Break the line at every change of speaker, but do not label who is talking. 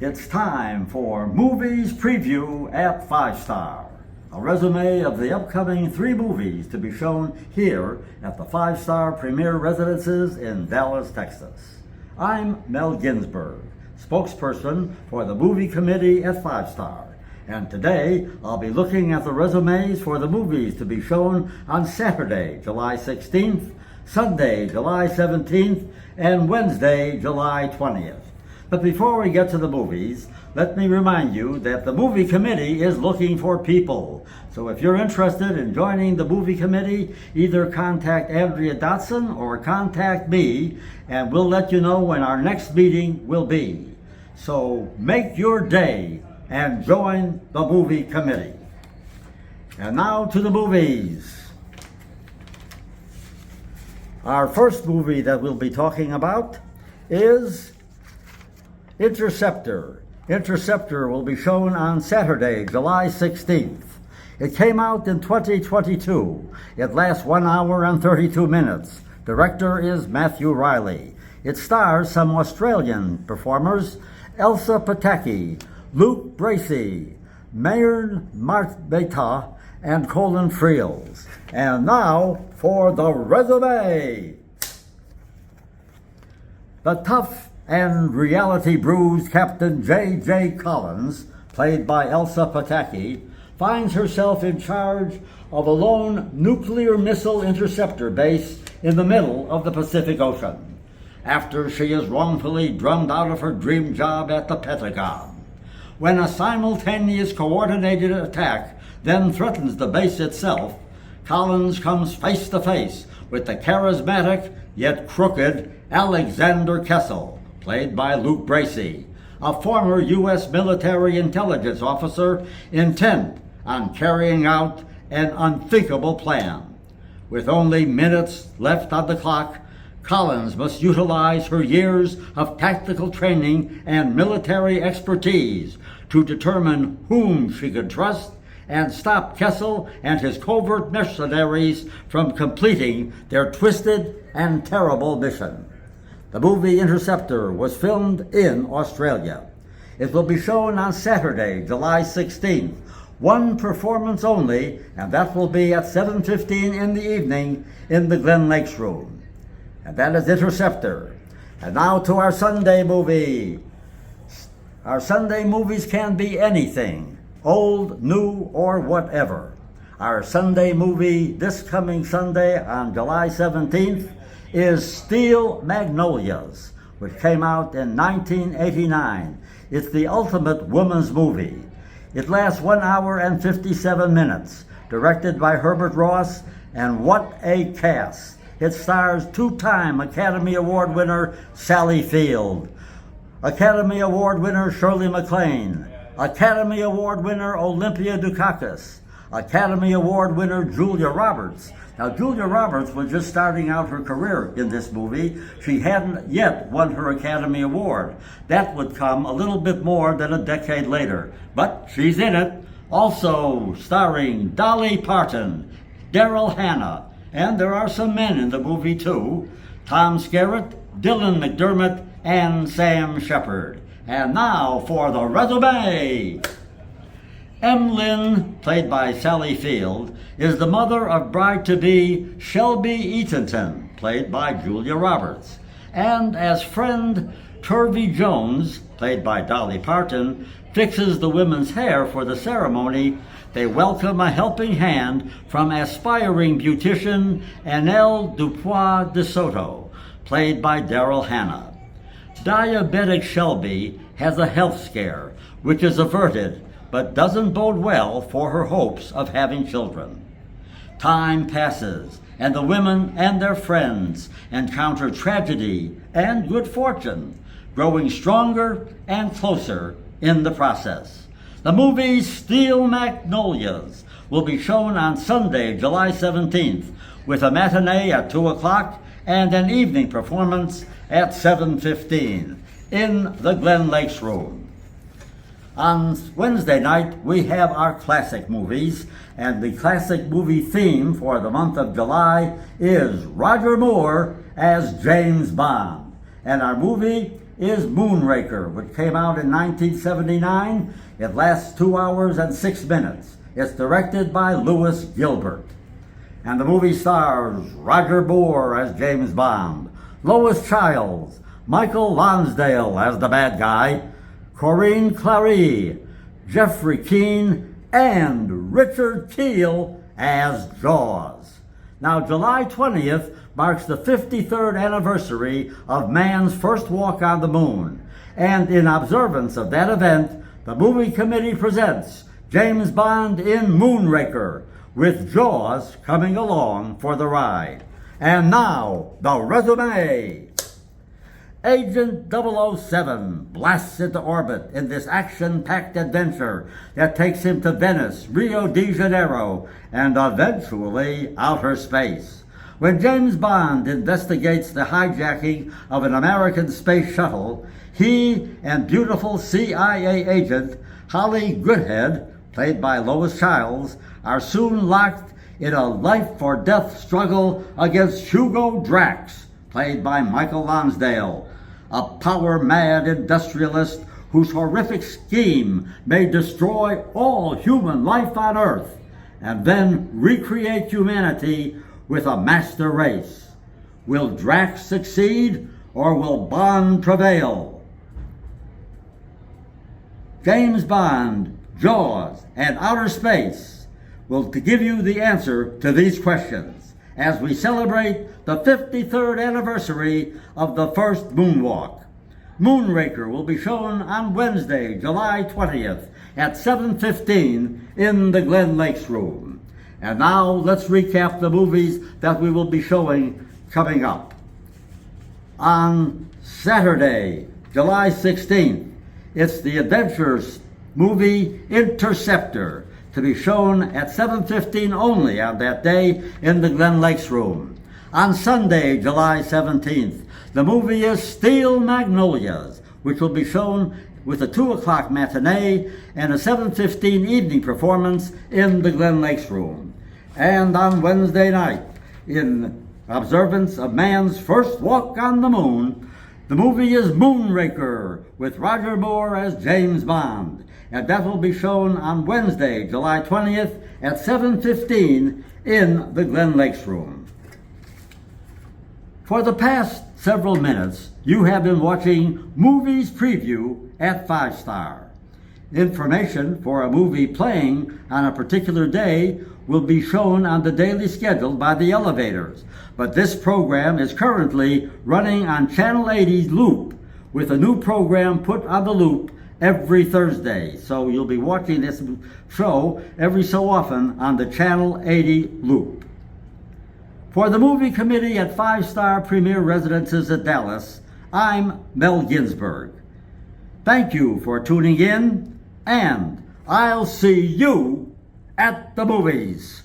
It's time for Movies Preview at 5 Star, a resume of the upcoming 3 movies to be shown here at the 5 Star Premier Residences in Dallas, Texas. I'm Mel Ginsberg, spokesperson for the movie committee at 5 Star, and today I'll be looking at the resumes for the movies to be shown on Saturday, July 16th, Sunday, July 17th, and Wednesday, July 20th. But before we get to the movies, let me remind you that the movie committee is looking for people. So if you're interested in joining the movie committee, either contact Andrea Dotson or contact me, and we'll let you know when our next meeting will be. So make your day and join the movie committee. And now to the movies. Our first movie that we'll be talking about is Interceptor. Interceptor will be shown on Saturday, July 16th. It came out in 2022. It lasts 1 hour and 32 minutes. Director is Matthew Riley. It stars some Australian performers: Elsa Pataki, Luke Bracey, Mayern Martbeta, and Colin Friels. And now for the resume. The tough and reality-bruised Captain J.J. Collins, played by Elsa Pataki, finds herself in charge of a lone nuclear missile interceptor base in the middle of the Pacific Ocean, after she is wrongfully drummed out of her dream job at the Pentagon. When a simultaneous coordinated attack then threatens the base itself, Collins comes face to face with the charismatic yet crooked Alexander Kessel, played by Luke Bracey, a former U.S. military intelligence officer intent on carrying out an unthinkable plan. With only minutes left on the clock, Collins must utilize her years of tactical training and military expertise to determine whom she could trust and stop Kessel and his covert mercenaries from completing their twisted and terrible mission. The movie Interceptor was filmed in Australia. It will be shown on Saturday, July 16th. One performance only, and that will be at 7:15 in the evening in the Glen Lakes Room. And that is Interceptor. And now to our Sunday movie. Our Sunday movies can be anything, old, new, or whatever. Our Sunday movie this coming Sunday on July 17th is Steel Magnolias, which came out in 1989. It's the ultimate woman's movie. It lasts 1 hour and 57 minutes, directed by Herbert Ross, and what a cast. It stars 2-time Academy Award winner Sally Field, Academy Award winner Shirley MacLaine, Academy Award winner Olympia Dukakis, Academy Award winner Julia Roberts. Now, Julia Roberts was just starting out her career in this movie. She hadn't yet won her Academy Award. That would come a little bit more than a decade later, but she's in it. Also starring Dolly Parton, Daryl Hannah, and there are some men in the movie too: Tom Skerritt, Dylan McDermott, and Sam Shepard. And now for the resume. Emlyn, played by Sally Field, is the mother of bride-to-be Shelby Eatonton, played by Julia Roberts. And as friend Turvey Jones, played by Dolly Parton, fixes the women's hair for the ceremony, they welcome a helping hand from aspiring beautician Annelle Dupois de Soto, played by Daryl Hannah. Diabetic Shelby has a health scare, which is averted, but doesn't bode well for her hopes of having children. Time passes, and the women and their friends encounter tragedy and good fortune, growing stronger and closer in the process. The movie Steel Magnolias will be shown on Sunday, July 17th, with a matinee at 2 o'clock and an evening performance at 7:15 in the Glen Lakes Room. On Wednesday night, we have our classic movies, and the classic movie theme for the month of July is Roger Moore as James Bond. And our movie is Moonraker, which came out in 1979. It lasts 2 hours and 6 minutes. It's directed by Lewis Gilbert. And the movie stars Roger Moore as James Bond, Lois Childs, Michael Lonsdale as the bad guy, Corinne Clary, Jeffrey Keane, and Richard Kiel as Jaws. Now, July 20th marks the 53rd anniversary of man's first walk on the moon. And in observance of that event, the movie committee presents James Bond in Moonraker, with Jaws coming along for the ride. And now, the resume. Agent 007 blasts into orbit in this action-packed adventure that takes him to Venice, Rio de Janeiro, and eventually outer space. When James Bond investigates the hijacking of an American space shuttle, he and beautiful CIA agent Holly Goodhead, played by Lois Childs, are soon locked in a life-for-death struggle against Hugo Drax, played by Michael Lonsdale, a power-mad industrialist whose horrific scheme may destroy all human life on Earth and then recreate humanity with a master race. Will Drax succeed, or will Bond prevail? James Bond, Jaws, and outer space will give you the answer to these questions as we celebrate the 53rd anniversary of the first moonwalk. Moonraker will be shown on Wednesday, July 20th at 7:15 in the Glen Lakes Room. And now let's recap the movies that we will be showing coming up. On Saturday, July 16th, it's the adventures movie Interceptor, to be shown at 7:15 only on that day in the Glen Lakes Room. On Sunday, July 17th, the movie is Steel Magnolias, which will be shown with a 2 o'clock matinee and a 7:15 evening performance in the Glen Lakes Room. And on Wednesday night, in observance of man's first walk on the moon, the movie is Moonraker, with Roger Moore as James Bond. And that will be shown on Wednesday, July 20th at 7:15 in the Glen Lakes Room. For the past several minutes, you have been watching Movies Preview at 5 Star. Information for a movie playing on a particular day will be shown on the daily schedule by the elevators. But this program is currently running on Channel 80's Loop, with a new program put on the Loop every Thursday. So you'll be watching this show every so often on the Channel 80 Loop. For the movie committee at 5 Star Premier Residences at Dallas, I'm Mel Ginsberg. Thank you for tuning in, and I'll see you at the movies.